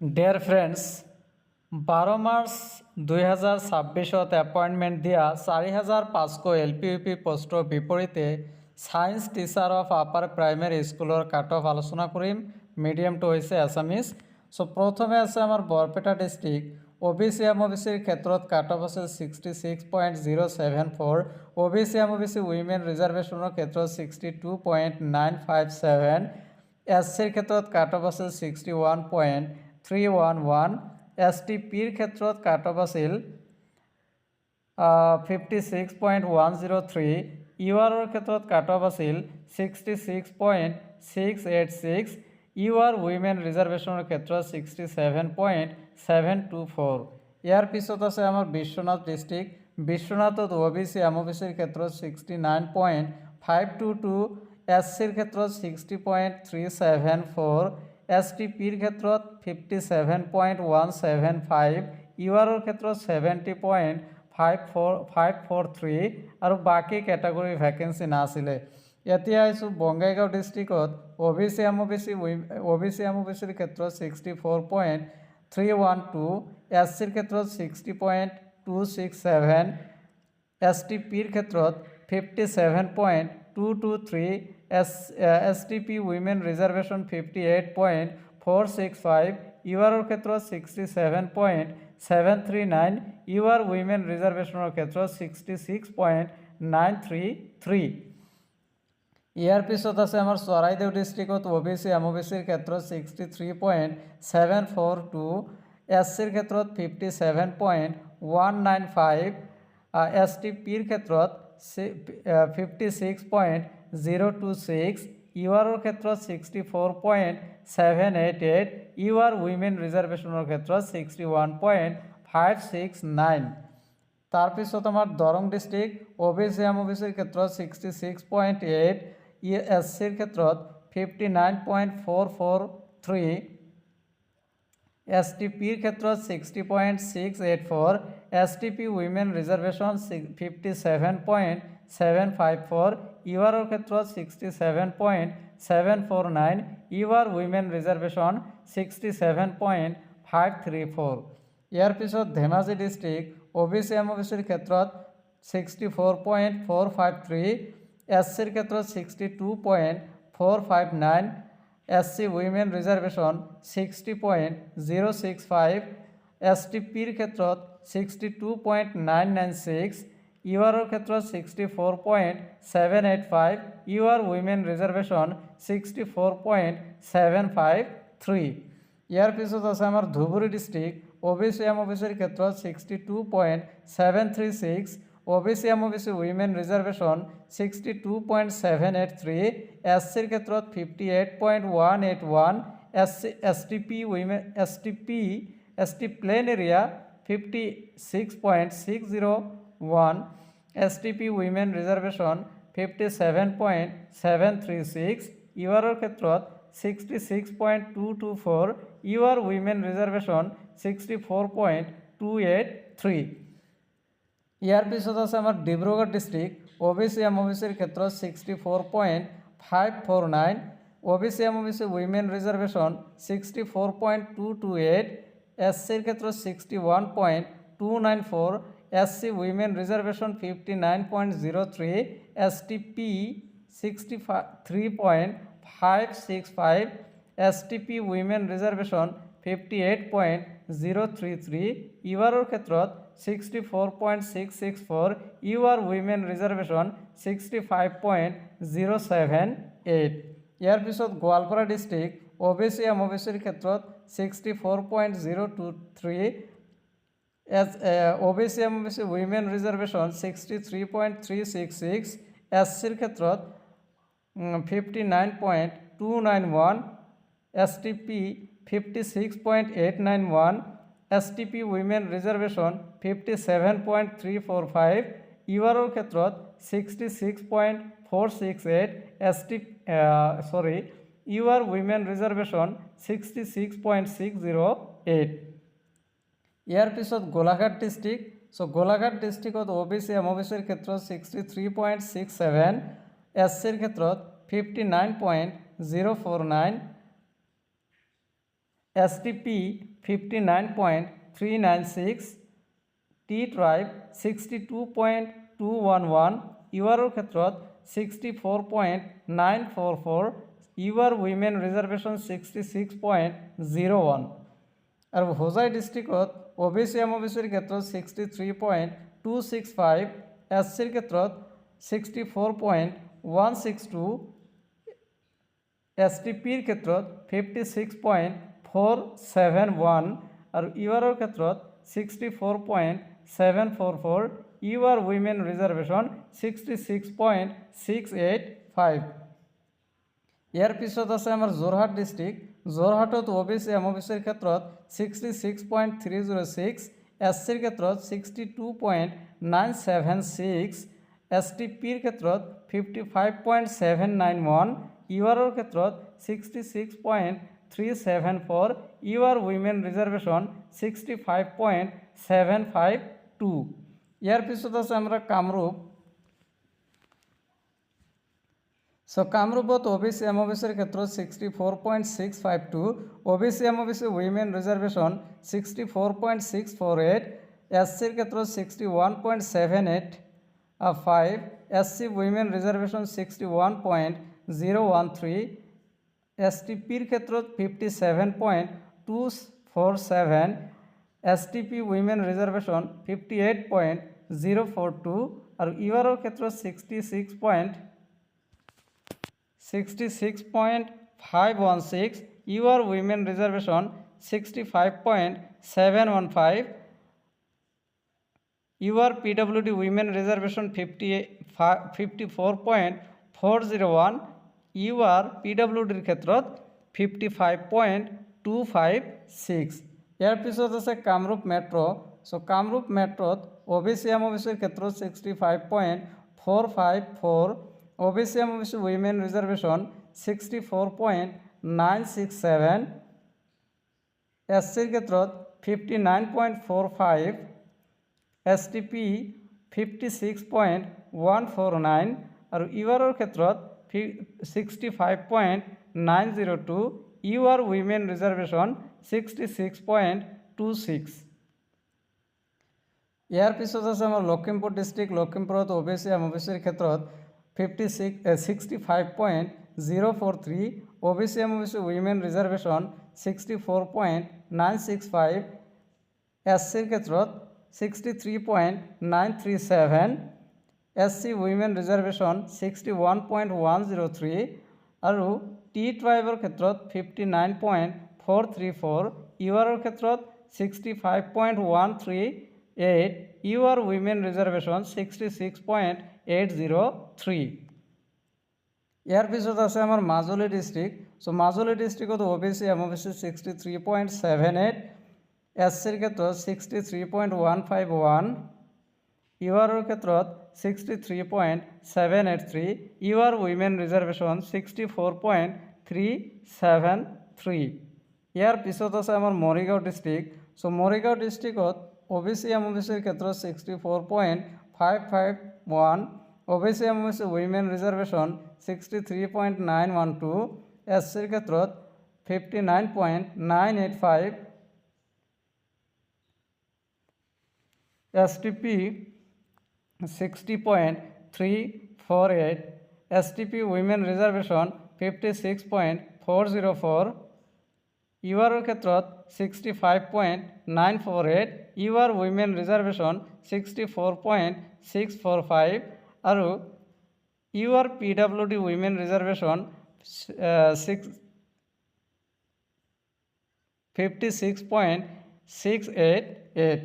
Dear friends, 12 March 2026 appointment দিয়া 4,500 LPUP পোস্টৰ বিপৰীতে science teacher of upper primary স্কুলৰ cut off আলোচনা কৰিম। মিডিয়ামটো হৈছে আছামিজ। প্ৰথমে আছে আমাৰ বৰপেটা ডিষ্ট্ৰিক্ট। OBC MOBCৰ ক্ষেত্ৰত কাট অফ আছে 66.074, OBC MOBC উইমেন ৰিজাৰ্ভেশ্যনৰ ক্ষেত্ৰত 62.957, SCৰ ক্ষেত্ৰত কাট অফ আছিল 61.311, STPৰ ক্ষেত্ৰত কাট অফ আছিল 56.103, URৰ ক্ষেত্ৰত কাট অফ আছিল 66.686, UR উইমেন ৰিজাৰ্ভেশ্যনৰ ক্ষেত্ৰত 67.724। ইয়াৰ পিছত আছে আমাৰ বিশ্বনাথ ডিষ্ট্ৰিক্ট। বিশ্বনাথত OBC MOBCৰ ক্ষেত্ৰত 69.522, SCৰ ক্ষেত্ৰত 60.374, STPৰ ক্ষেত্ৰত 57.175, URৰ ক্ষেত্ৰত 70.543 আৰু বাকী কেটাগৰী ভেকেঞ্চি নাছিলে। এতিয়া আহিছোঁ বঙাইগাঁও ডিষ্ট্ৰিক্টত। OBC MOBCৰ ক্ষেত্ৰত 64.312, SCৰ ক্ষেত্ৰত 60.267, STPৰ ক্ষেত্ৰত 57.223, STP উইমেন ৰিজাৰ্ভেশ্যন 58.465, URৰ ক্ষেত্ৰত 67.739, UR উইমেন ৰিজাৰ্ভেশ্যনৰ ক্ষেত্ৰত 66.933। ইয়াৰ পিছত আছে আমাৰ চৰাইদেউ ডিষ্ট্ৰিক্টত। OBC MOBCৰ ক্ষেত্ৰত 63.742, SCৰ ক্ষেত্ৰত 57.195, STPৰ ক্ষেত্ৰত 56.026, URৰ ক্ষেত্ৰত 64.788, UR উইমেন ৰিজাৰ্ভেশ্যনৰ ক্ষেত্ৰত 61.569। তাৰপিছত আমাৰ দৰং ডিষ্ট্ৰিক্ট। OBC MOBCৰ ক্ষেত্ৰত 66.8, SCৰ ক্ষেত্ৰত 59.443, STPৰ ক্ষেত্ৰত 60.684, STP উইমেন ৰিজাৰ্ভেশ্যন 57.754, URৰ ক্ষেত্ৰত 67.749, UR উইমেন ৰিজাৰ্ভেশ্যন 67.534। ইয়াৰ পিছত ধেমাজি ডিষ্ট্ৰিক্ট। OBC MOBCৰ ক্ষেত্ৰত 64.453, SCৰ ক্ষেত্ৰত 62.459, SC উইমেন ৰিজাৰ্ভেশ্যন 60.065, STPৰ ক্ষেত্ৰত 62.996, URৰ ক্ষেত্ৰত 64.785, UR উইমেন ৰিজাৰ্ভেশ্যন 64.753। ইয়াৰ পিছত আছে আমাৰ ধুবুৰী ডিষ্ট্ৰিক্ট। OBC MOBCৰ ক্ষেত্ৰত 62.736, OBC MOBC উইমেন ৰিজাৰ্ভেশ্যন 62.783, SCৰ ক্ষেত্ৰত 58.181, ST plain area 56.601, STP women reservation 57.736, URৰ ক্ষেত্ৰত 66.224, UR উইমেন ৰিজাৰ্ভেশ্যন 64.283। ইয়াৰ পিছত আছে আমাৰ ডিব্ৰুগড় ডিষ্ট্ৰিক্ট। OBC MOBCৰ ক্ষেত্ৰত 64.549, OBC MOBC উইমেন ৰিজাৰ্ভেশ্যন 64.228, SCৰ ক্ষেত্ৰত 61.294, SC women reservation 59.03, STP 63.565, STP women reservation 58.033, URৰ ক্ষেত্ৰত 64.664, UR উইমেন ৰিজাৰ্ভেশ্যন 65.078। ইয়াৰ পিছত গোৱালপাৰা ডিষ্ট্ৰিক্ট। OBC MOBCৰ ক্ষেত্ৰত 64.023, OBC MOBC উইমেন ৰিজাৰ্ভেশ্যন 63.366, SCৰ ক্ষেত্ৰত 59.291, STP 56.891, STP উইমেন ৰিজাৰ্ভেশ্যন 57.345, URৰ ক্ষেত্ৰত 66.468, UR উইমেন ৰিজাৰ্ভেশ্যন 66.608। ইয়াৰ পিছত গোলাঘাট ডিষ্ট্ৰিক্ট। গোলাঘাট ডিষ্ট্ৰিক্টত OBC MOBCৰ ক্ষেত্ৰত 63.67, SCৰ ক্ষেত্ৰত 59.049, STP 59.396, T tribe 62.211, URৰ ক্ষেত্ৰত 64.944, UR women reservation 66.01 আৰু হোজাই ডিষ্ট্ৰিক্টত OBC MOBCৰ ক্ষেত্ৰত 63.265, SCৰ ক্ষেত্ৰত 64.162, STPৰ ক্ষেত্ৰত 56.471 আৰু URৰ ক্ষেত্ৰত 64.744, UR women reservation 66.685. ইয়াৰ পিছত আছে আমাৰ যোৰহাট ডিষ্ট্ৰিক্ট। যোৰহাটত OBC MOBCৰ ক্ষেত্ৰত 66.306, SCৰ ক্ষেত্ৰত 62.976, STPৰ ক্ষেত্ৰত 55.791, URৰ ক্ষেত্ৰত 66.374, UR women reservation 65.752. ইয়াৰ পিছত আছে আমৰা কামৰূপ। কামৰূপত OBC MOBCৰ ক্ষেত্ৰত 64.652, OBC MOBC women reservation 64.648, SCৰ ক্ষেত্ৰত 61.785, SC women reservation 61.013, STPৰ ক্ষেত্ৰত 57.247, STP women reservation 58.042 আৰু URৰ ক্ষেত্ৰত 66.516, UR women reservation 65.715, UR PWD women reservation 54.401, UR PWDৰ ক্ষেত্ৰত 55.256. ইয়াৰ পিছত আছে কামৰূপ মেট্ৰ'। কামৰূপ মেট্ৰত OBC MOBCৰ ক্ষেত্ৰত 65.454, OBC MOBC women reservation 64.967, SCৰ ক্ষেত্ৰত 59.45, STP 56.149 আৰু URৰ ক্ষেত্ৰত 65.902, UR women reservation 66.26. ইয়াৰ পিছত আছে আমাৰ লখিমপুৰ ডিষ্ট্ৰিক্ট। লখিমপুৰত OBC MOBCৰ ক্ষেত্ৰত 65.043, OBC MOBC women reservation 64.965, SCৰ ক্ষেত্ৰত 63.937, SC women reservation 61.103 আৰু T ট্ৰাইবৰ ক্ষেত্ৰত 59.434, URৰ ক্ষেত্ৰত 65.138, UR women reservation 66.803. ইয়াৰ পিছত আছে আমাৰ মাজুলী ডিষ্ট্ৰিক্ট। মাজুলী ডিষ্ট্ৰিক্টত OBC MOBC 63.78, SCৰ ক্ষেত্ৰত 63.151, URৰ ক্ষেত্ৰত 63.783, UR women reservation 64.373. ইয়াৰ পিছত আছে আমাৰ মৰিগাঁও ডিষ্ট্ৰিক্ট। মৰিগাঁও ডিষ্ট্ৰিক্টত OBC MOBCৰ ক্ষেত্ৰত 64.551, OBC MOBC women reservation 63.912, SCৰ ক্ষেত্ৰত 59.985, STP 60.348, STP women reservation 56.404, URৰ ক্ষেত্ৰত 65.948, UR women reservation 64.645 আৰু UR PWD women reservation 56.688.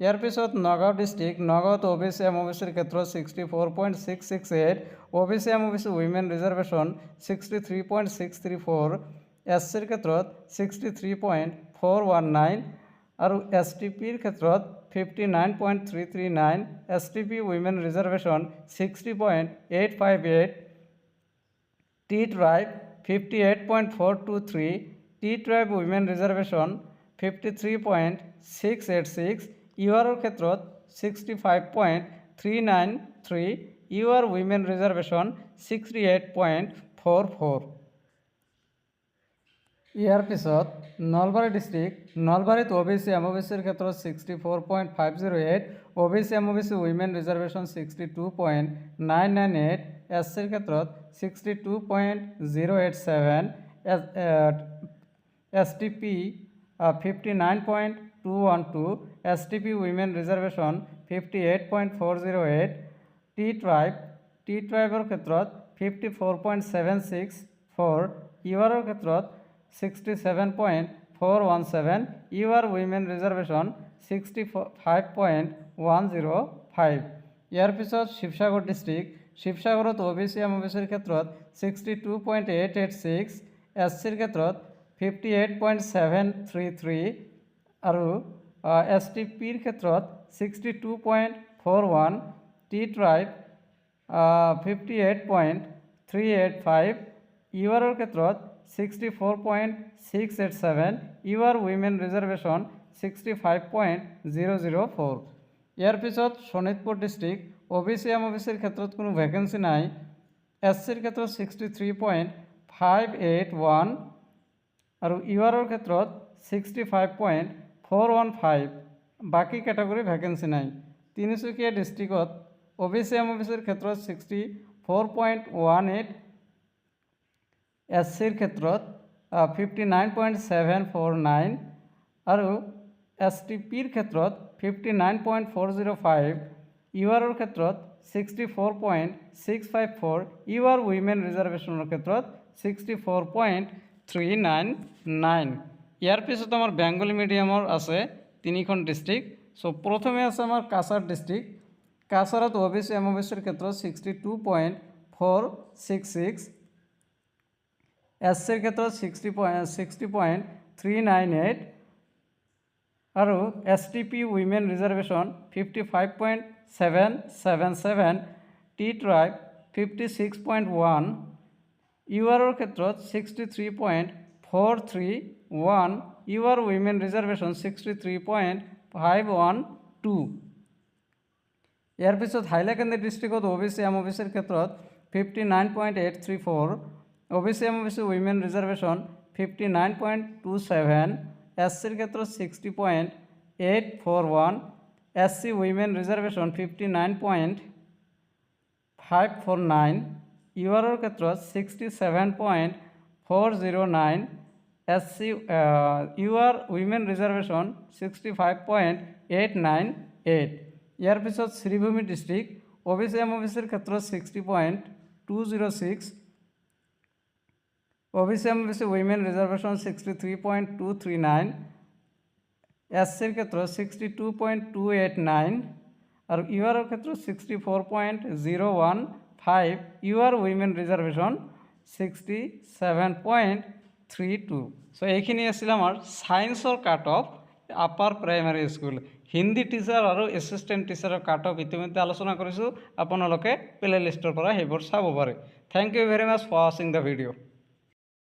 ইয়াৰ পিছত নগাঁও ডিষ্ট্ৰিক্ট। নগাঁৱত OBC MOBCৰ ক্ষেত্ৰত 64.668, OBC MOBC women reservation 63.634, SCৰ ক্ষেত্ৰত 63.419 আৰু STPৰ ক্ষেত্ৰত 59.339, STP women reservation 60.858, T tribe 58.423, T tribe women reservation 53.686, URৰ ক্ষেত্ৰত 65.393, UR women reservation 68.44. ইয়াৰ পিছত নলবাৰী ডিষ্ট্ৰিক্ট নলবাৰীত OBC MOBCৰ ক্ষেত্ৰত 64.508, OBC MOBC উইমেন ৰিজাৰ্ভেশ্যন 62.998, SCৰ ক্ষেত্ৰত 62.087, STP 59.212, STP উইমেন ৰিজাৰ্ভেশ্যন 58.408, T-ট্ৰাইবৰ ক্ষেত্ৰত 54.764, URৰ ক্ষেত্ৰত 67.417, UR উইমেন ৰিজাৰ্ভেশ্যন 65.105। ইয়াৰ পিছত শিৱসাগৰ ডিষ্ট্ৰিক্ট শিৱসাগৰত OBC MOBCৰ ক্ষেত্ৰত 62.886, SCৰ ক্ষেত্ৰত 58.733 আৰু STPৰ ক্ষেত্ৰত 62.41, T-ট্ৰাইব 58.385, URৰ ক্ষেত্ৰত 64.687, UR উইমেন ৰিজাৰ্ভেশ্যন 65.004। ইয়াৰ পিছত শোণিতপুৰ ডিষ্ট্ৰিক্ট OBC MOBCৰ ক্ষেত্ৰত কোনো ভেকেঞ্চি নাই, SCৰ ক্ষেত্ৰত 63.581 আৰু URৰ ক্ষেত্ৰত 65.415, বাকী কেটেগৰী ভেকেঞ্চি নাই। তিনিচুকীয়া ডিষ্ট্ৰিক্টত OBC MOBCৰ ক্ষেত্ৰত 64.18, SCৰ ক্ষেত্ৰত 59.749 আৰু STPৰ ক্ষেত্ৰত 59.405, URৰ ক্ষেত্ৰত 64.654, UR উইমেন ৰিজাৰ্ভেশ্যনৰ ক্ষেত্ৰত 64.399। ইয়াৰ পিছত আমাৰ বেংগলী মিডিয়ামৰ আছে তিনিখন ডিষ্ট্ৰিক্ট। চ' প্ৰথমে আছে আমাৰ কাছাৰ ডিষ্ট্ৰিক্ট। কাছাৰত OBC MOBCৰ ক্ষেত্ৰত 62.466, SCৰ ক্ষেত্ৰত 60.398 আৰু STP উইমেন ৰিজাৰ্ভেশ্যন 55.777, T-ট্ৰাইব 56.1, URৰ ক্ষেত্ৰত 63.431, UR উইমেন ৰিজাৰ্ভেশ্যন 63.512। ইয়াৰ পিছত হাইলাকান্দি ডিষ্ট্ৰিক্টত OBC MOBCৰ ক্ষেত্ৰত 59.834, OBC MOBC উইমেন ৰিজাৰ্ভেশ্যন 59.27, SCৰ ক্ষেত্ৰত 60.841, SC উইমেন ৰিজাৰ্ভেশ্যন 59.549, URৰ ক্ষেত্ৰত 67.409, SC UR উইমেন ৰিজাৰ্ভেশ্যন 65.898। ইয়াৰ পিছত শ্ৰীভূমি ডিষ্ট্ৰিক্ট OBC MOBCৰ ক্ষেত্ৰত 60.206, OBC MOBC উইমেন ৰিজাৰ্ভেশ্যন 63.239, SCৰ ক্ষেত্ৰত 62.289 আৰু URৰ ক্ষেত্ৰত 64.015, UR উইমেন ৰিজাৰ্ভেশ্যন 67.32। চ' এইখিনি আছিল আমাৰ ছায়েন্সৰ cut off upper primary school. Hindi teacher আৰু এছিষ্টেণ্ট টিচাৰৰ কাট অফ ইতিমধ্যে আলোচনা কৰিছোঁ, আপোনালোকে প্লে লিষ্টৰ পৰা সেইবোৰ চাব পাৰে। Thank you very much for ৱাচিং দ্য ভিডিঅ'।